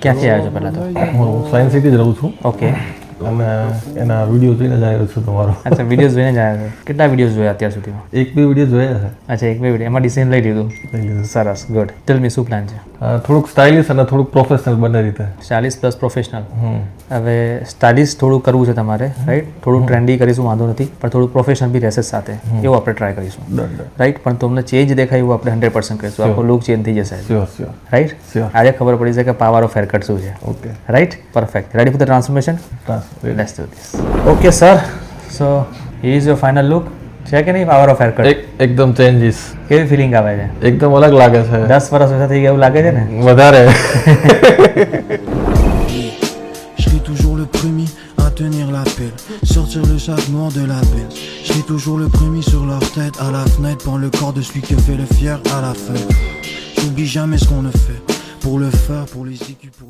ક્યાંથી આવ્યા છો પહેલાં તો? હું સાયન્સ સિટી જ રહું છું ઓકે, અને એના વિડીયો જોઈને જ આવ્યો છું તમારો. અચ્છા, વિડીયોઝ જોઈને જ આવ્યા છો. કેટલા વિડીયોઝ જોયા અત્યાર સુધીમાં? એક બે વિડીયો જોયા છે. અચ્છા, એક બે વિડીયો એમાં ડિસિઝન લઈ લીધું. સરસ, ગુડ. ટેલ મી, શું પ્લાન છે? થોડુંક સ્ટાઇલિશ અને થોડુંક પ્રોફેશનલ બંને રીતે. 40 પ્લસ પ્રોફેશનલ. હવે સ્ટાઇલિશ થોડું કરવું છે તમારે, રાઈટ? થોડું ટ્રેન્ડી કરીશું, વાંધો નથી, પણ થોડું પ્રોફેશનલ બી રહેશે સાથે, એવું આપણે ટ્રાય કરીશું, રાઈટ? પણ તમને ચેન્જ દેખાય એવું આપણે 100% કરીશું. આખો લુક ચેન્જ થઈ જશે, રાઈટ? આજે ખબર પડી છે કે પાવર ઓફ હેરકટ શું છે. Okay, right, perfect. Ready for the transformation? Let's do this. Okay sir, so he is your final look. છે કે નહીં પાવર ઓફ હેરકટ? એકદમ ચેન્જીસ. કેવી ફિલિંગ આવે છે? એકદમ અલગ લાગે છે. 10 વર્ષ ઓછા થઈ ગયા એવું લાગે છે ને? વધારે. Je serai toujours le premier à tenir l'appel, sortir le sac noir de la belle. Je serai toujours le premier sur leur tête, à la fenêtre, prendre le corps de celui qui fait le fier à la fin. J'oublie jamais ce qu'on a fait, pour le faire, pour les équipes.